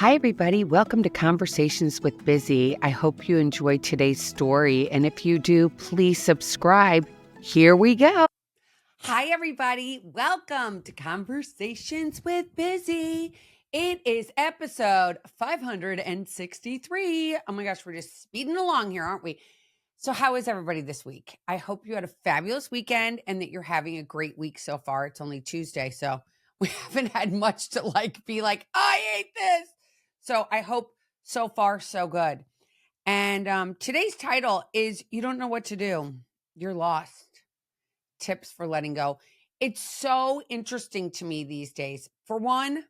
Hi, everybody. Welcome to Conversations with Busy. I hope you enjoyed today's story. And if you do, please subscribe. Here we go. Hi, everybody. Welcome to Conversations with Busy. It is episode 563. Oh my gosh, we're just speeding along here, aren't we? So, how is everybody this week? I hope you had a fabulous weekend and that you're having a great week so far. It's only Tuesday, so we haven't had much to be like, I hate this. So, I hope so far so good. And today's title is You Don't Know What to Do. You're lost. Tips for letting go. It's so interesting to me these days. For one,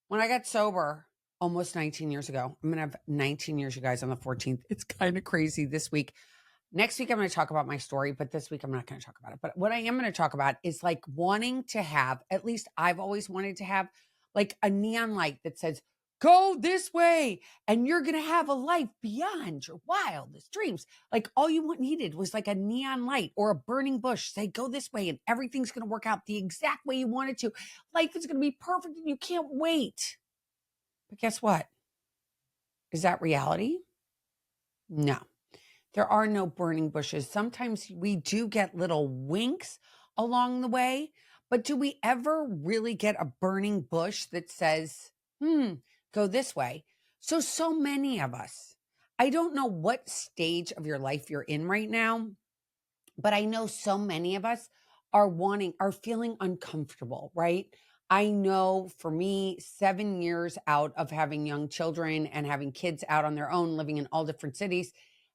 when I got sober almost 19 years ago, I'm going to have 19 years, you guys, on the 14th. It's kind of crazy this week. Next week, I'm going to talk about my story, but this week I'm not going to talk about it. But what I am going to talk about is wanting to have, at least I've always wanted to have, a neon light that says, go this way, and you're going to have a life beyond your wildest dreams. All you needed was a neon light or a burning bush. Say, go this way, and everything's going to work out the exact way you want it to. Life is going to be perfect, and you can't wait. But guess what? Is that reality? No. There are no burning bushes. Sometimes we do get little winks along the way, but do we ever really get a burning bush that says, go this way? So many of us, I don't know what stage of your life you're in right now, but I know so many of us are feeling uncomfortable, right? I know for me, 7 years out of having young children and having kids out on their own, living in all different cities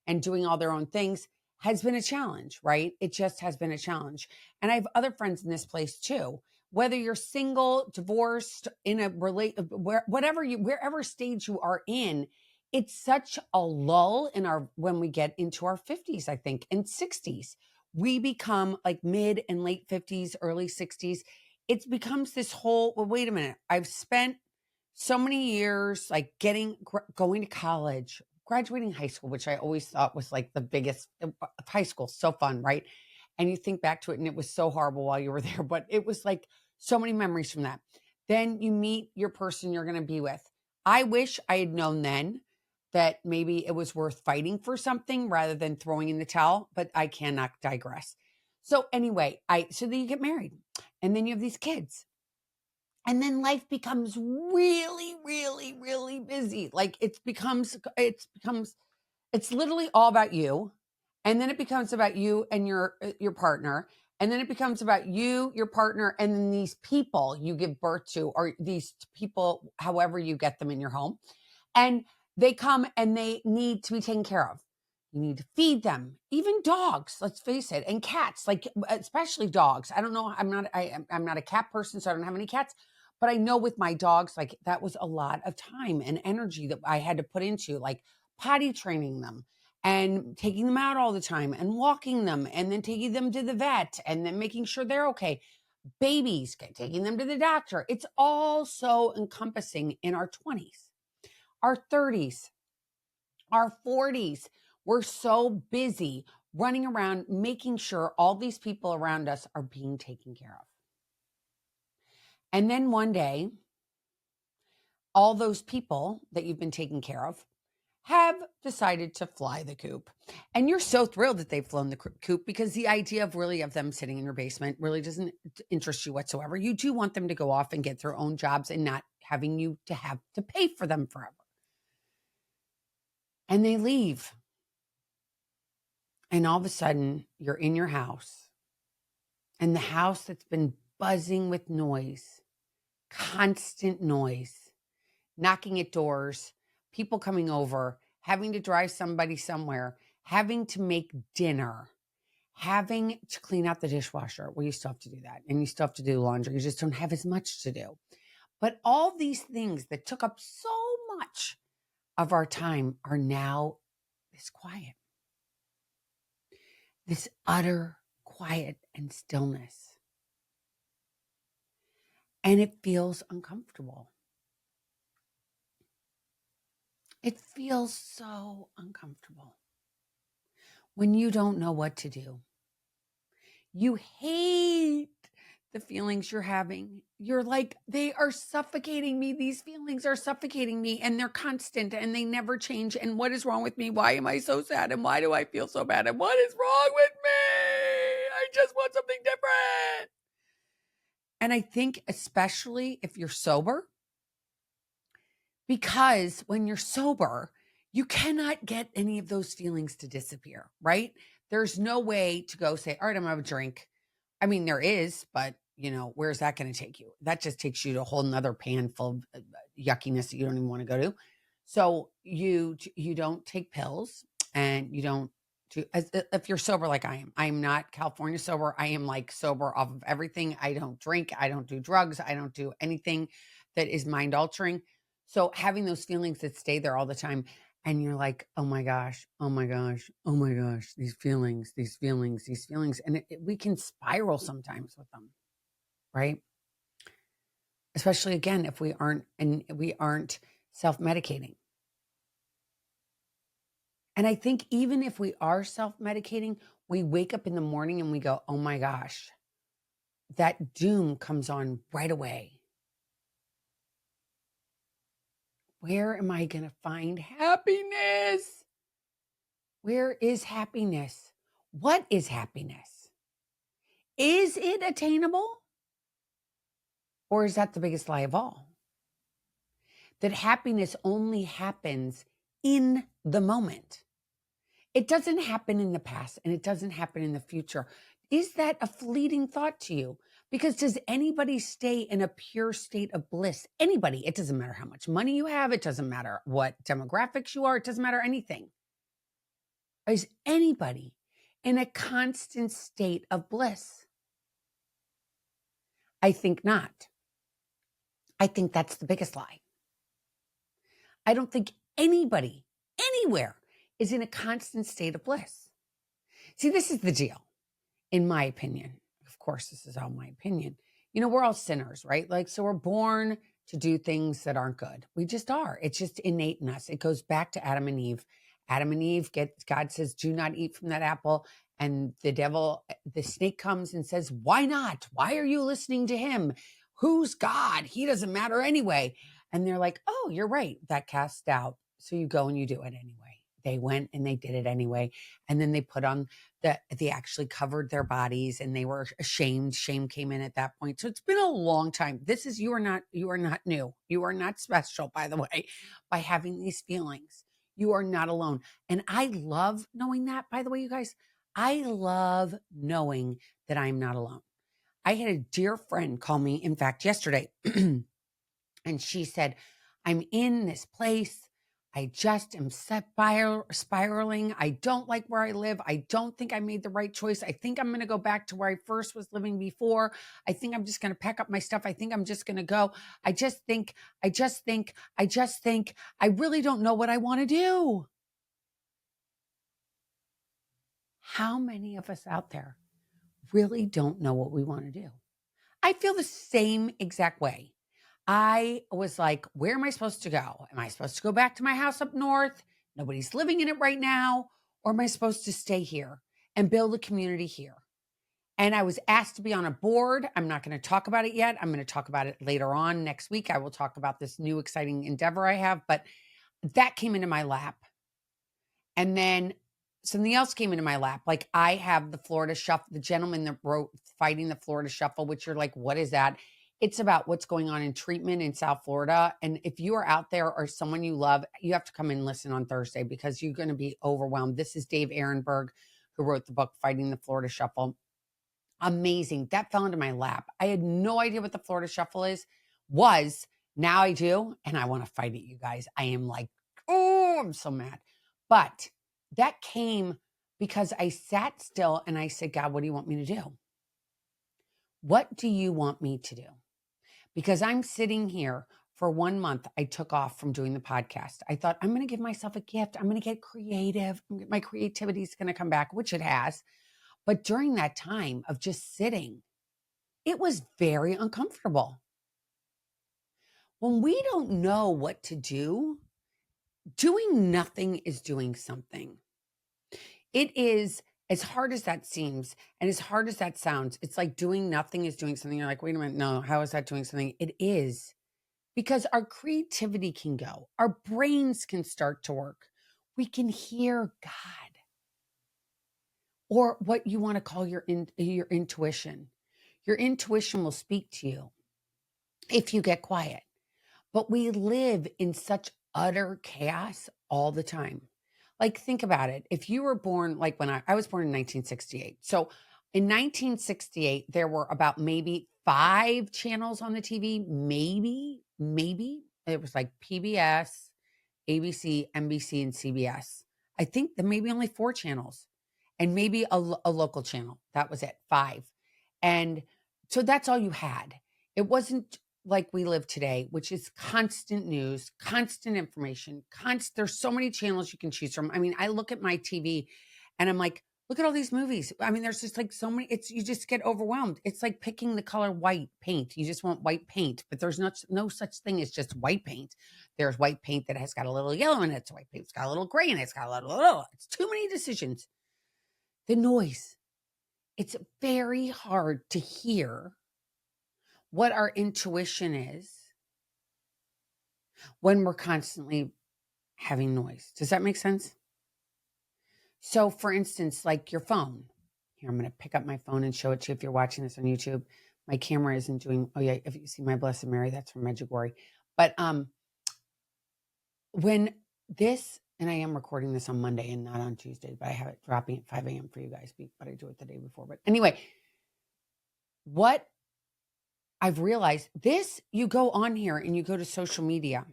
and doing all their own things has been a challenge, right? It just has been a challenge. And I have other friends in this place too. Whether you're single, divorced, in a wherever stage you are in, it's such a lull when we get into our 50s, I think, and 60s. We become mid and late 50s, early 60s. It becomes this whole, well, wait a minute. I've spent so many years going to college, graduating high school, which I always thought was the biggest. High school, so fun, right? And you think back to it and it was so horrible while you were there, but it was so many memories from that. Then you meet your person you're going to be with. I wish I had known then that maybe it was worth fighting for something rather than throwing in the towel, but I cannot digress. So anyway, so then you get married and then you have these kids. And then life becomes really, really, really busy. It's literally all about you. And then it becomes about you and your partner. And then it becomes about you, your partner, and then these people you give birth to, or these people, however you get them in your home. And they come and they need to be taken care of. You need to feed them, even dogs, let's face it, and cats, especially dogs. I don't know. I'm not a cat person, so I don't have any cats. But I know with my dogs, that was a lot of time and energy that I had to put into potty training them and taking them out all the time and walking them and then taking them to the vet and then making sure they're okay. Babies, taking them to the doctor. It's all so encompassing in our 20s, our 30s, our 40s. We're so busy running around making sure all these people around us are being taken care of. And then one day, all those people that you've been taking care of have decided to fly the coop. And you're so thrilled that they've flown the coop because the idea of them sitting in your basement really doesn't interest you whatsoever. You do want them to go off and get their own jobs and not having you to have to pay for them forever. And they leave. And all of a sudden, you're in your house. And the house that's been buzzing with noise, constant noise, knocking at doors, people coming over, having to drive somebody somewhere, having to make dinner, having to clean out the dishwasher. Well, you still have to do that. And you still have to do laundry. You just don't have as much to do. But all these things that took up so much of our time are now this quiet, this utter quiet and stillness. And it feels uncomfortable. It feels so uncomfortable when you don't know what to do. You hate the feelings you're having. You're like, they are suffocating me. These feelings are suffocating me and they're constant and they never change. And what is wrong with me? Why am I so sad? And why do I feel so bad? And what is wrong with me? I just want something different. And I think especially if you're sober, because when you're sober, you cannot get any of those feelings to disappear, right? There's no way to go say, all right, I'm gonna have a drink. I mean, there is, but where's that going to take you? That just takes you to a whole nother pan full of yuckiness that you don't even want to go to. So you don't take pills and you don't do, if you're sober like I'm not California sober. I am like sober off of everything. I don't drink. I don't do drugs. I don't do anything that is mind altering. So having those feelings that stay there all the time, and you're like, oh my gosh, oh my gosh, oh my gosh, these feelings, these feelings, these feelings. And we can spiral sometimes with them, right? Especially again, if we aren't self-medicating. And I think even if we are self-medicating, we wake up in the morning and we go, oh my gosh, that doom comes on right away. Where am I going to find happiness? Where is happiness? What is happiness? Is it attainable? Or is that the biggest lie of all? That happiness only happens in the moment. It doesn't happen in the past and it doesn't happen in the future. Is that a fleeting thought to you? Because does anybody stay in a pure state of bliss? Anybody. It doesn't matter how much money you have. It doesn't matter what demographics you are. It doesn't matter anything. Is anybody in a constant state of bliss? I think not. I think that's the biggest lie. I don't think anybody, anywhere, is in a constant state of bliss. See, this is the deal, in my opinion. Of course, this is all my opinion. We're all sinners, right? So we're born to do things that aren't good. We just are. It's just innate in us. It goes back to Adam and Eve. Adam and Eve God says, do not eat from that apple. And the snake comes and says, why not? Why are you listening to him? Who's God? He doesn't matter anyway. And they're like, oh, you're right. That casts out. So you go and you do it anyway. They went and they did it anyway. And then they put on they actually covered their bodies and they were ashamed. Shame came in at that point. So it's been a long time. You are not new. You are not special, by the way, by having these feelings. You are not alone. And I love knowing that, by the way, you guys. I love knowing that I'm not alone. I had a dear friend call me, in fact, yesterday, and she said, I'm in this place. I just am spiraling. I don't like where I live. I don't think I made the right choice. I think I'm going to go back to where I first was living before. I think I'm just going to pack up my stuff. I think I'm just going to go. I really don't know what I want to do. How many of us out there really don't know what we want to do? I feel the same exact way. I was like, where am I supposed to go? Am I supposed to go back to my house up north? Nobody's living in it right now. Or am I supposed to stay here and build a community here? And I was asked to be on a board. I'm not going to talk about it yet. I'm going to talk about it later on next week. I will talk about this new exciting endeavor I have. But that came into my lap. And then something else came into my lap. Like I have the Florida Shuffle, the gentleman that wrote Fighting the Florida Shuffle, which you're like, what is that? It's about what's going on in treatment in South Florida. And if you are out there or someone you love, you have to come and listen on Thursday because you're going to be overwhelmed. This is Dave Ehrenberg, who wrote the book, Fighting the Florida Shuffle. Amazing. That fell into my lap. I had no idea what the Florida Shuffle was. Now I do. And I want to fight it, you guys. I am like, oh, I'm so mad. But that came because I sat still and I said, God, what do you want me to do? What do you want me to do? Because I'm sitting here for 1 month. I took off from doing the podcast. I thought, I'm going to give myself a gift. I'm going to get creative. My creativity is going to come back, which it has. But during that time of just sitting, it was very uncomfortable. When we don't know what to do, doing nothing is doing something. It is as hard as that seems and as hard as that sounds, it's like doing nothing is doing something. You're like, wait a minute, no, how is that doing something? It is, because our creativity can go, our brains can start to work. We can hear God, or what you want to call your intuition. Your intuition will speak to you if you get quiet. But we live in such utter chaos all the time. Like, think about it. If you were born, like when I was born in 1968. So in 1968, there were about maybe 5 channels on the TV. Maybe. It was like PBS, ABC, NBC, and CBS. I think there may be only 4 channels and maybe a local channel. That was it, 5. And so that's all you had. It wasn't like we live today, which is constant news, constant information, there's so many channels you can choose from. I mean, I look at my TV and I'm like, look at all these movies. I mean, there's just like so many, you just get overwhelmed. It's like picking the color white paint. You just want white paint, but there's no such thing as just white paint. There's white paint that has got a little yellow in it. It's white paint. It's got a little gray in it. It's got a little, it's too many decisions. The noise. It's very hard to hear what our intuition is when we're constantly having noise. Does that make sense? So, for instance, like your phone. Here, I'm going to pick up my phone and show it to you if you're watching this on YouTube. My camera isn't doing, oh yeah, if you see my Blessed Mary, that's from Medjugorje. But when this, and I am recording this on Monday and not on Tuesday, but I have it dropping at 5 a.m. for you guys, but I do it the day before. But anyway, what I've realized this, you go on here and you go to social media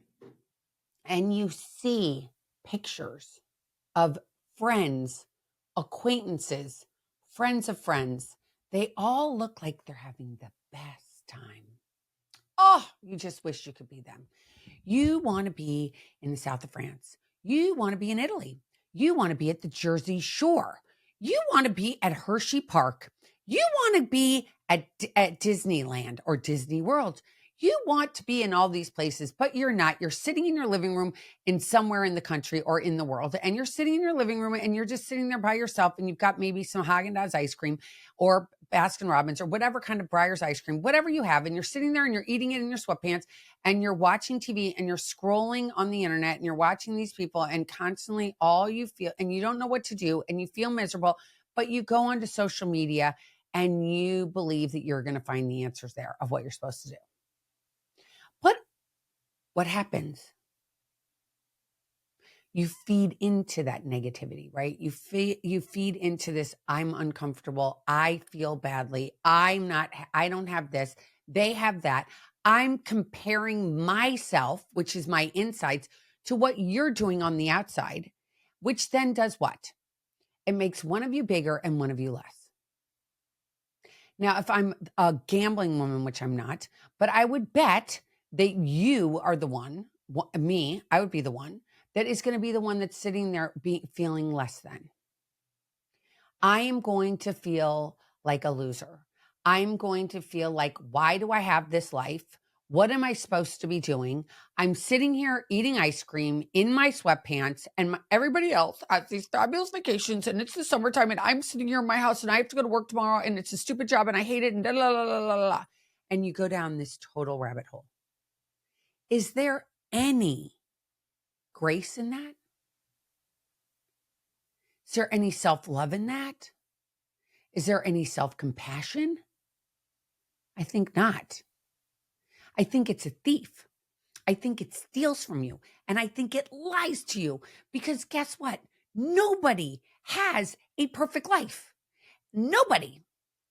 and you see pictures of friends, acquaintances, friends of friends. They all look like they're having the best time. Oh, you just wish you could be them. You want to be in the south of France. You want to be in Italy. You want to be at the Jersey Shore. You want to be at Hershey Park. You want to be at Disneyland or Disney World. You want to be in all these places, but you're not. You're sitting in your living room in somewhere in the country or in the world, and you're sitting in your living room and you're just sitting there by yourself, and you've got maybe some Haagen-Dazs ice cream or Baskin Robbins or whatever kind of Breyer's ice cream, whatever you have, and you're sitting there and you're eating it in your sweatpants and you're watching TV and you're scrolling on the internet and you're watching these people, and constantly all you feel, and you don't know what to do and you feel miserable, but you go onto social media and you believe that you're going to find the answers there of what you're supposed to do. But what happens? You feed into that negativity, right? You feed into this, I'm uncomfortable, I feel badly, I don't have this, they have that. I'm comparing myself, which is my insights, to what you're doing on the outside, which then does what? It makes one of you bigger and one of you less. Now, if I'm a gambling woman, which I'm not, but I would bet that you are the one, I would be the one that is going to be the one that's sitting there feeling less than. I am going to feel like a loser. I'm going to feel like, why do I have this life? What am I supposed to be doing? I'm sitting here eating ice cream in my sweatpants, and everybody else has these fabulous vacations, and it's the summertime, and I'm sitting here in my house, and I have to go to work tomorrow, and it's a stupid job, and I hate it, and da, la, la, la, la, la. And you go down this total rabbit hole. Is there any grace in that? Is there any self-love in that? Is there any self-compassion? I think not. I think it's a thief. I think it steals from you. And I think it lies to you, because guess what? Nobody has a perfect life. Nobody.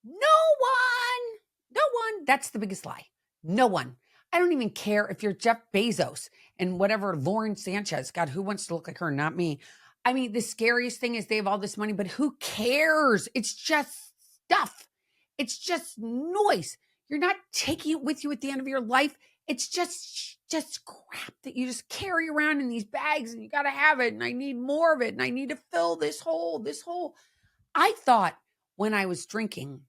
No one. No one. That's the biggest lie. No one. I don't even care if you're Jeff Bezos and whatever, Lauren Sanchez. God, who wants to look like her? Not me. I mean, the scariest thing is they have all this money, but who cares? It's just stuff. It's just noise. You're not taking it with you at the end of your life. It's just crap that you just carry around in these bags, and you got to have it. And I need more of it. And I need to fill this hole. I thought when I was drinking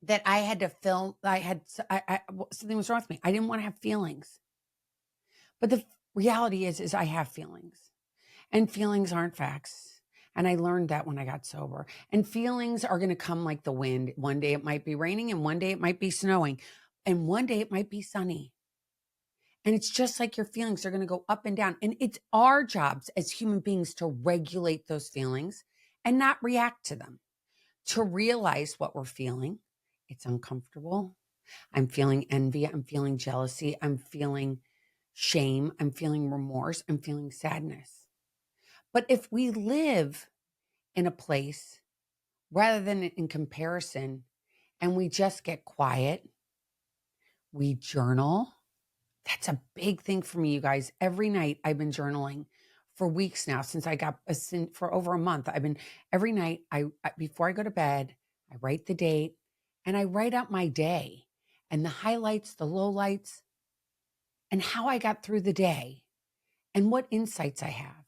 that I had to fill, something was wrong with me. I didn't want to have feelings. But the reality is I have feelings, and feelings aren't facts, And I learned that when I got sober. And feelings are going to come like the wind. One day it might be raining, and one day it might be snowing, and one day it might be sunny. And it's just like your feelings are going to go up and down. And it's our jobs as human beings to regulate those feelings and not react to them, to realize what we're feeling. It's uncomfortable. I'm feeling envy. I'm feeling jealousy. I'm feeling shame. I'm feeling remorse. I'm feeling sadness. But if we live in a place rather than in comparison and we just get quiet, we journal. That's a big thing for me, you guys. Every night I've been journaling for weeks now since I got for over a month. Every night before I go to bed, I write the date and I write out my day and the highlights, the lowlights, and how I got through the day and what insights I have.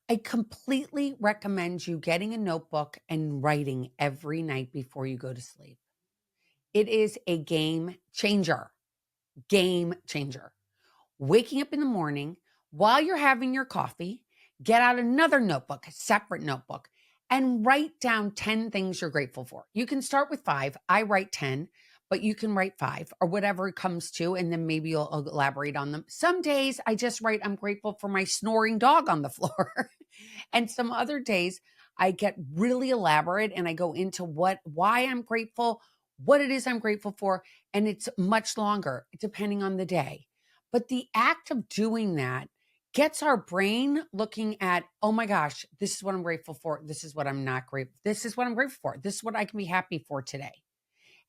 I completely recommend you getting a notebook and writing every night before you go to sleep. It is a game changer. Game changer. Waking up in the morning while you're having your coffee, get out another notebook, a separate notebook, and write down 10 things you're grateful for. You can start with 5. I write 10, but you can write 5 or whatever it comes to, and then maybe you'll elaborate on them. Some days I just write, I'm grateful for my snoring dog on the floor. And some other days I get really elaborate and I go into why I'm grateful, what it is I'm grateful for, and it's much longer depending on the day. But the act of doing that gets our brain looking at, oh my gosh, this is what I'm grateful for. This is what I'm not grateful. This is what I'm grateful for. This is what I can be happy for today.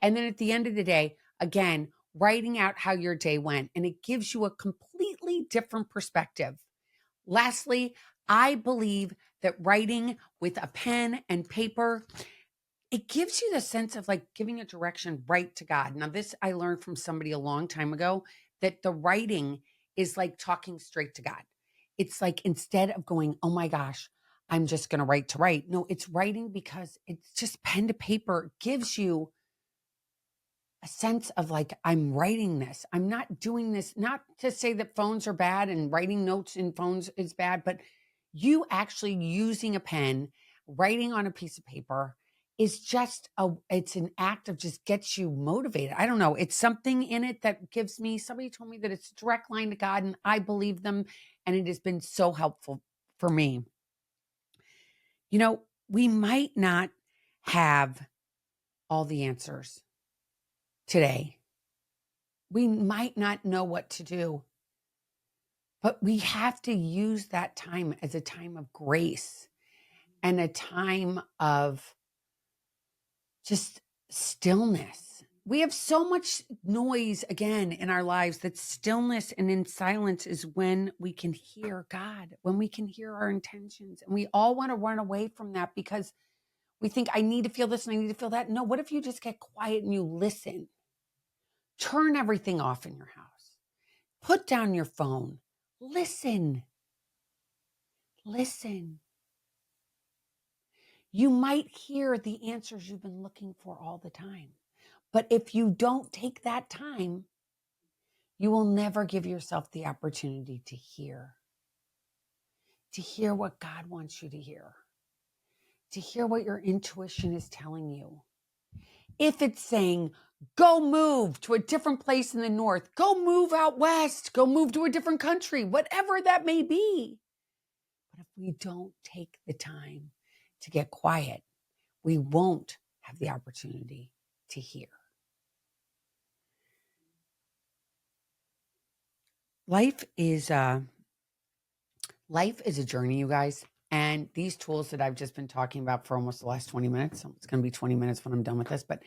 And then at the end of the day, again, writing out how your day went, and it gives you a completely different perspective. Lastly, I believe that writing with a pen and paper, it gives you the sense of like giving a direction right to God. Now, this I learned from somebody a long time ago, that the writing is like talking straight to God. It's like instead of going, oh my gosh, I'm just going to write to write. No, it's writing because it's just pen to paper gives you a sense of like, I'm writing this. I'm not doing this, not to say that phones are bad and writing notes in phones is bad, but you actually using a pen, writing on a piece of paper is just it's an act of just gets you motivated. I don't know. It's something in it that gives me, somebody told me that it's a direct line to God, and I believe them. And it has been so helpful for me. You know, we might not have all the answers today. We might not know what to do, but we have to use that time as a time of grace and a time of just stillness. We have so much noise again in our lives that stillness and in silence is when we can hear God, when we can hear our intentions. And we all want to run away from that because we think, I need to feel this and I need to feel that. No, what if you just get quiet and you listen? Turn everything off in your house. Put down your phone. Listen. Listen. You might hear the answers you've been looking for all the time. But if you don't take that time, you will never give yourself the opportunity to hear what God wants you to hear what your intuition is telling you. If it's saying, go move to a different place in the north, go move out west, go move to a different country, whatever that may be. But if we don't take the time to get quiet, we won't have the opportunity to hear. Life is a journey, you guys. And these tools that I've just been talking about for almost the last 20 minutes, so it's going to be 20 minutes when I'm done with this, but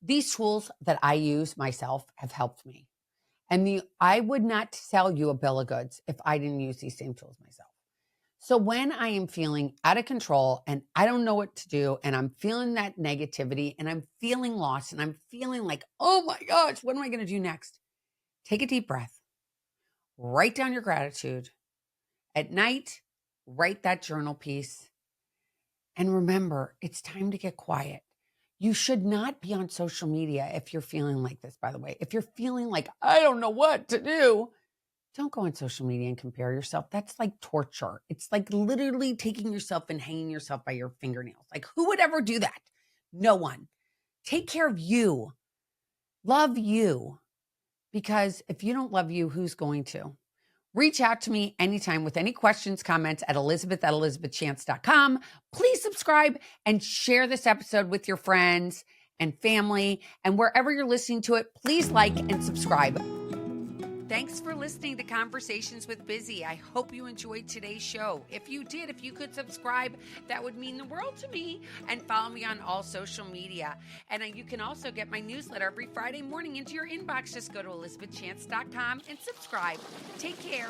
these tools that I use myself have helped me. And I would not sell you a bill of goods if I didn't use these same tools myself. So when I am feeling out of control and I don't know what to do, and I'm feeling that negativity and I'm feeling lost and I'm feeling like, oh my gosh, what am I going to do next? Take a deep breath, write down your gratitude. At night, write that journal piece. And remember, it's time to get quiet. You should not be on social media if you're feeling like this, by the way. If you're feeling like, I don't know what to do, Don't go on social media and compare yourself. That's like torture. It's like literally taking yourself and hanging yourself by your fingernails. Like, who would ever do that? No one. Take care of you. Love you. Because if you don't love you, who's going to? Reach out to me anytime with any questions, comments at elizabeth@elizabethchance.com. Please subscribe and share this episode with your friends and family. And wherever you're listening to it, please like and subscribe. Thanks for listening to Conversations with Busy. I hope you enjoyed today's show. If you did, if you could subscribe, that would mean the world to me. And follow me on all social media. And you can also get my newsletter every Friday morning into your inbox. Just go to elizabethchance.com and subscribe. Take care.